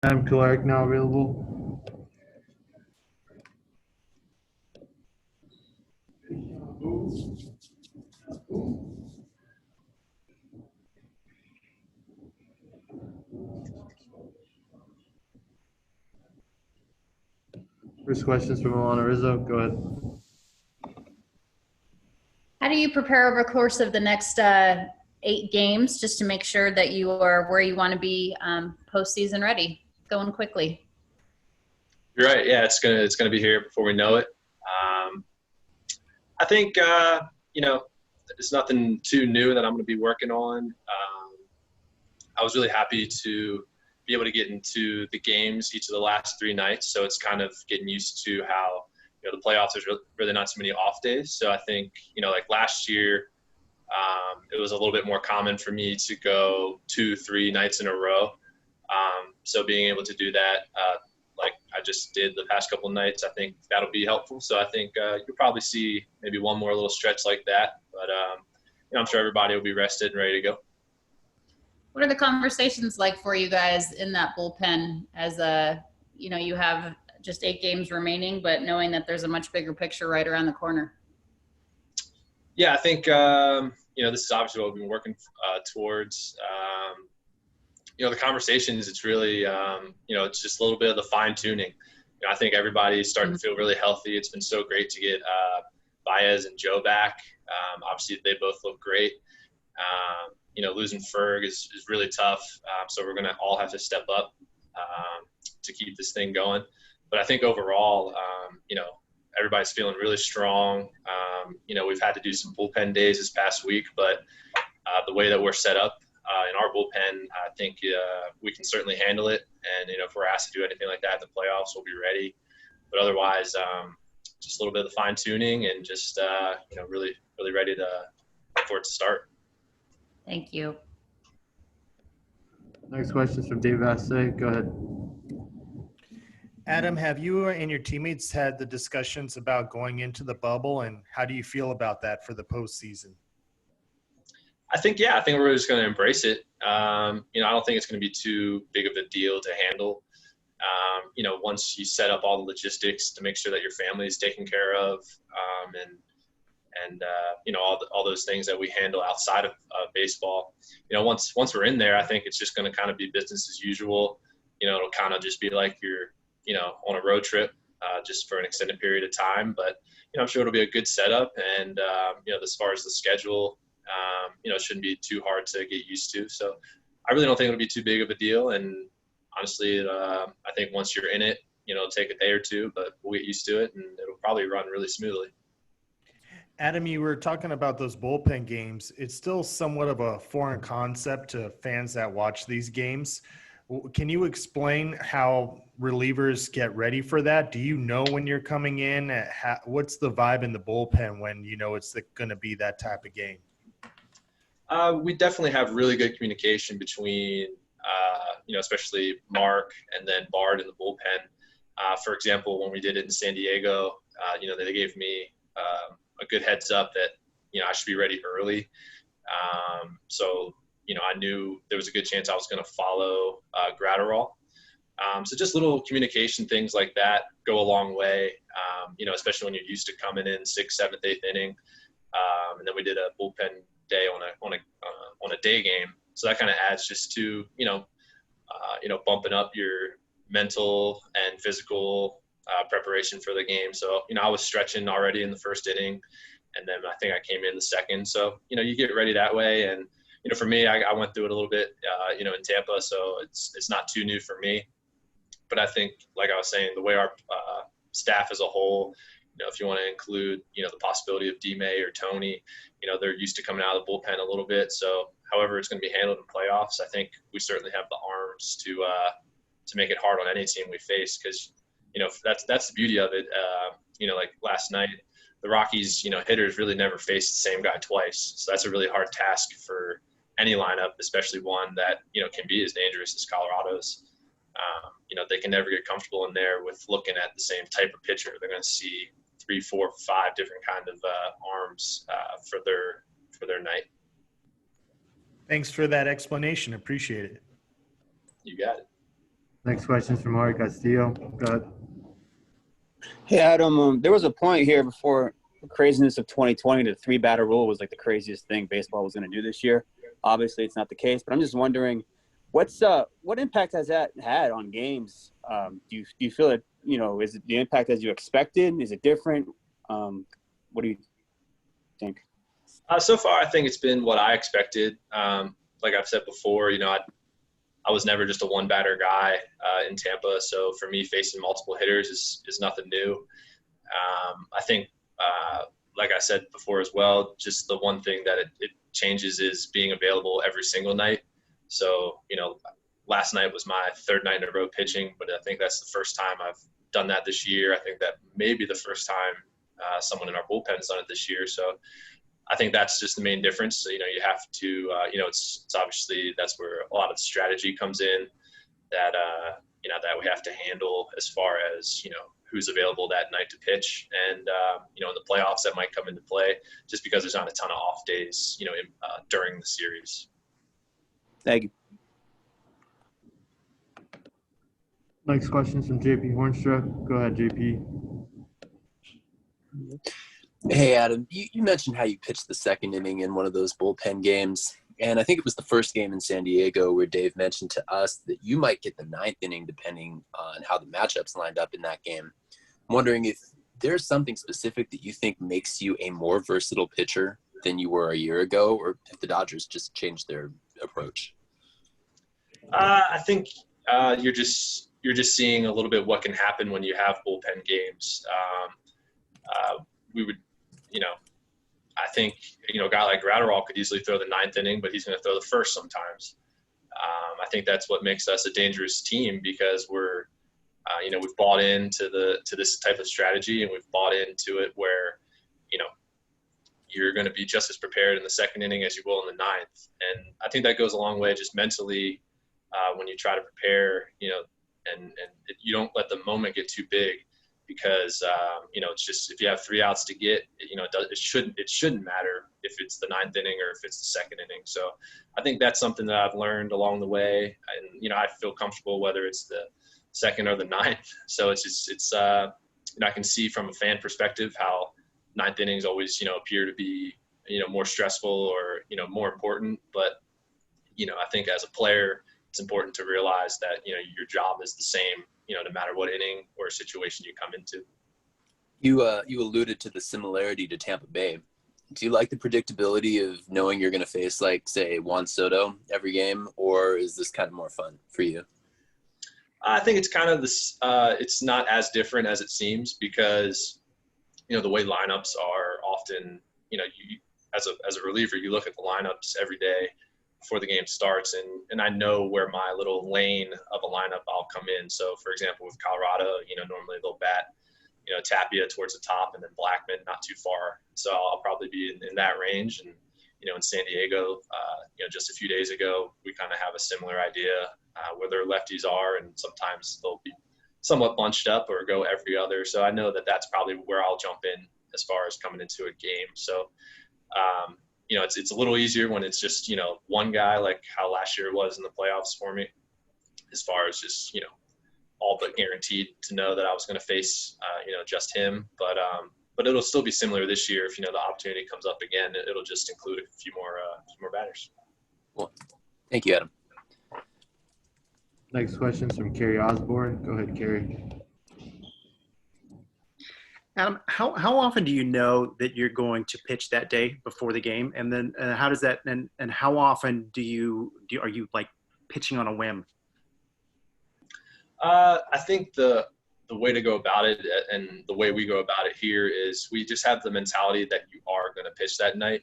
Adam Kolarek now available. First questions from Alana Rizzo. Go ahead. How do you prepare over the course of the next 8 games just to make sure that you are where you want to be postseason ready, going quickly? You're right. Yeah, it's gonna be here before we know it. I think it's nothing too new that I'm going to be working on. I was really happy to be able to get into the games each of the last 3 nights, so it's kind of getting used to how the playoffs, there's really not too many off days. So I think like last year, it was a little bit more common for me to go 2-3 nights in a row. So being able to do that, like I just did the past couple of nights, I think that'll be helpful. So I think you'll probably see maybe one more little stretch like that. But I'm sure everybody will be rested and ready to go. What are the conversations like for you guys in that bullpen as you have just 8 games remaining, but knowing that there's a much bigger picture right around the corner? Yeah, I think, this is obviously what we've been working towards. The conversations, it's really, it's just a little bit of the fine tuning. I think everybody's starting to feel really healthy. It's been so great to get Baez and Joe back. Obviously, they both look great. Losing Ferg is really tough. So we're going to all have to step up to keep this thing going. But I think overall, everybody's feeling really strong. We've had to do some bullpen days this past week, but the way that we're set up in our bullpen, I think we can certainly handle it. And, if we're asked to do anything like that in the playoffs, we'll be ready. But otherwise, just a little bit of fine tuning and just, really, really ready for it to start. Thank you. Next question is from Dave Vassay. Go ahead. Adam, have you and your teammates had the discussions about going into the bubble, and how do you feel about that for the postseason? I think we're just going to embrace it. I don't think it's going to be too big of a deal to handle. Once you set up all the logistics to make sure that your family is taken care of, and all those things that we handle outside of baseball. Once we're in there, I think it's just going to kind of be business as usual. It'll kind of just be like you're on a road trip just for an extended period of time. But I'm sure it'll be a good setup, and as far as the schedule, it shouldn't be too hard to get used to. So I really don't think it'll be too big of a deal. And honestly, I think once you're in it, it'll take a day or two, but we'll get used to it, and it'll probably run really smoothly. Adam, you were talking about those bullpen games. It's still somewhat of a foreign concept to fans that watch these games. Can you explain how relievers get ready for that? Do you know when you're coming in? What's the vibe in the bullpen when it's going to be that type of game? We definitely have really good communication between, especially Mark and then Bard in the bullpen. For example, when we did it in San Diego, they gave me a good heads up that, I should be ready early. So I knew there was a good chance I was going to follow Gratterall. So just little communication things like that go a long way, especially when you're used to coming in 6th, 7th, 8th inning. And then we did a bullpen day on a day game. So that kind of adds just to, bumping up your mental and physical preparation for the game. So, I was stretching already in the first inning, and then I think I came in the second. So, you get ready that way. And, for me, I went through it a little bit, in Tampa, so it's not too new for me. But I think, like I was saying, the way our staff as a whole, if you want to include, the possibility of D-May or Tony, they're used to coming out of the bullpen a little bit. So however it's going to be handled in playoffs, I think we certainly have the arms to make it hard on any team we face, because, that's the beauty of it. Like last night, the Rockies, hitters really never faced the same guy twice. So that's a really hard task for any lineup, especially one that, can be as dangerous as Colorado's. They can never get comfortable in there with looking at the same type of pitcher. They're going to see 3, 4, 5 different kind of arms for their night. Thanks for that explanation. Appreciate it. You got it. Next question is from Ari Castillo. Go ahead. Hey, Adam, there was a point here before the craziness of 2020, the three-batter rule was like the craziest thing baseball was going to do this year. Obviously, it's not the case, but I'm just wondering, what impact has that had on games? Do you feel it, is it the impact as you expected? Is it different? What do you think? So far, I think it's been what I expected. Like I've said before, I was never just a one-batter guy in Tampa, so for me, facing multiple hitters is nothing new. I think, like I said before as well, just the one thing that it changes is being available every single night. So, last night was my third night in a row pitching, but I think that's the first time I've done that this year. I think that may be the first time someone in our bullpen has done it this year. So I think that's just the main difference. So, you have to, it's obviously that's where a lot of the strategy comes in that, that we have to handle as far as, who's available that night to pitch. And, in the playoffs that might come into play just because there's not a ton of off days, during the series. Thank you. Next question is from JP Hornstra. Go ahead, JP. Hey, Adam, you mentioned how you pitched the second inning in one of those bullpen games. And I think it was the first game in San Diego where Dave mentioned to us that you might get the ninth inning depending on how the matchups lined up in that game. I'm wondering if there's something specific that you think makes you a more versatile pitcher than you were a year ago, or if the Dodgers just changed their approach. I think you're just seeing a little bit what can happen when you have bullpen games. We would, I think, a guy like Gratterall could easily throw the ninth inning, but he's going to throw the first sometimes. I think that's what makes us a dangerous team because we're, we've bought into this type of strategy, and we've bought into it where, you're going to be just as prepared in the second inning as you will in the ninth. And I think that goes a long way just mentally when you try to prepare, and you don't let the moment get too big. Because it's just if you have 3 outs to get, it shouldn't matter if it's the ninth inning or if it's the second inning. So I think that's something that I've learned along the way, and I feel comfortable whether it's the second or the ninth. So it's I can see from a fan perspective how ninth innings always appear to be more stressful or more important, but I think as a player it's important to realize that your job is the same. No matter what inning or situation you come into. You alluded to the similarity to Tampa Bay. Do you like the predictability of knowing you're going to face, like, say, Juan Soto every game, or is this kind of more fun for you? I think it's kind of this. It's not as different as it seems because, the way lineups are often, you as a reliever, you look at the lineups every day before the game starts, and I know where my little lane of a lineup I'll come in. So, for example, with Colorado, normally they'll bat, Tapia towards the top and then Blackman not too far. So I'll probably be in that range. And, in San Diego, just a few days ago, we kind of have a similar idea where their lefties are, and sometimes they'll be somewhat bunched up or go every other. So I know that that's probably where I'll jump in as far as coming into a game. So, it's a little easier when it's just, one guy, like how last year was in the playoffs for me, as far as just, all but guaranteed to know that I was going to face, just him. But it'll still be similar this year. If, the opportunity comes up again, it'll just include a few more batters. Well, thank you, Adam. Next question is from Kerry Osborne. Go ahead, Kerry. Adam, how often do you know that you're going to pitch that day before the game, and then how does that and how often are you like pitching on a whim? I think the way to go about it, and the way we go about it here, is we just have the mentality that you are going to pitch that night,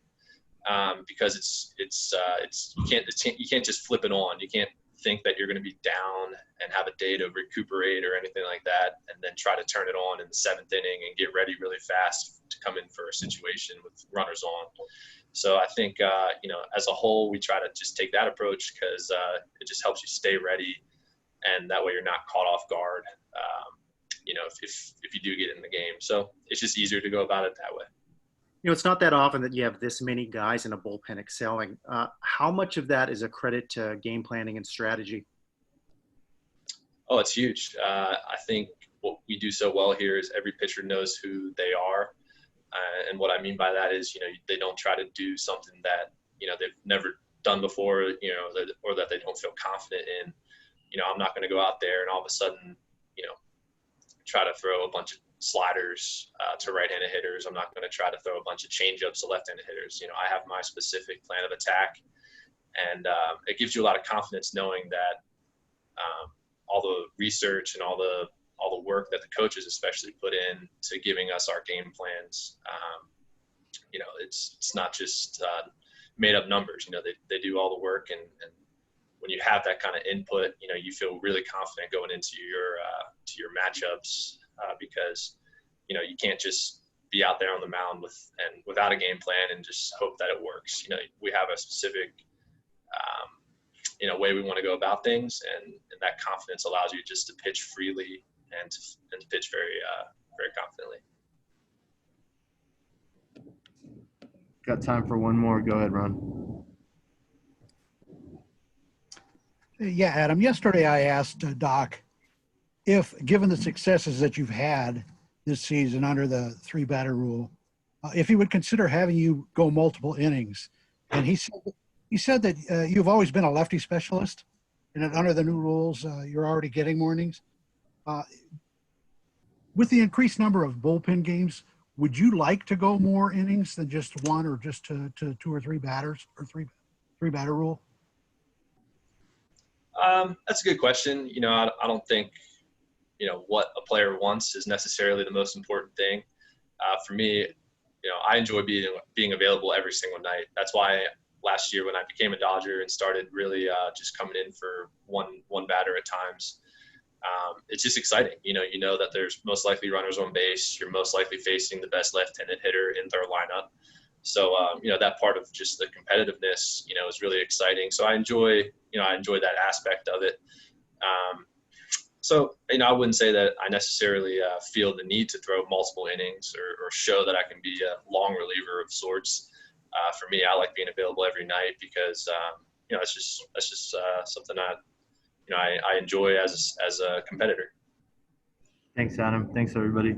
because you can't just flip it on. You can't think that you're going to be down and have a day to recuperate or anything like that, and then try to turn it on in the seventh inning and get ready really fast to come in for a situation with runners on. So I think, as a whole, we try to just take that approach because it just helps you stay ready, and that way you're not caught off guard, if you do get in the game. So it's just easier to go about it that way. It's not that often that you have this many guys in a bullpen excelling. How much of that is a credit to game planning and strategy? Oh, it's huge. I think what we do so well here is every pitcher knows who they are. And what I mean by that is, they don't try to do something that, they've never done before, or that they don't feel confident in. I'm not going to go out there and all of a sudden, try to throw a bunch of sliders to right-handed hitters. I'm not going to try to throw a bunch of changeups to left-handed hitters. I have my specific plan of attack, and it gives you a lot of confidence knowing that all the research and all the work that the coaches especially put in to giving us our game plans. It's not just made up numbers. They do all the work, and when you have that kind of input, you feel really confident going into your matchups because you can't just be out there on the mound without a game plan and just hope that it works. We have a specific way we want to go about things, and that confidence allows you just to pitch freely and to pitch very very confidently. Got time for one more. Go ahead, Ron. Yeah, Adam, yesterday I asked Doc if, given the successes that you've had this season under the 3-batter rule, if he would consider having you go multiple innings. And he said that you've always been a lefty specialist, and that under the new rules, you're already getting more innings. With the increased number of bullpen games, would you like to go more innings than just one, or just to 2 or 3 batters, or 3-batter rule? That's a good question. I don't think, what a player wants is necessarily the most important thing. For me, I enjoy being available every single night. That's why last year when I became a Dodger and started really just coming in for one batter at times, it's just exciting. You know that there's most likely runners on base. You're most likely facing the best left-handed hitter in their lineup. So, that part of just the competitiveness, is really exciting. So I enjoy that aspect of it. So, I wouldn't say that I necessarily feel the need to throw multiple innings or show that I can be a long reliever of sorts. For me, I like being available every night because, it's just something I enjoy as a competitor. Thanks, Adam. Thanks, everybody.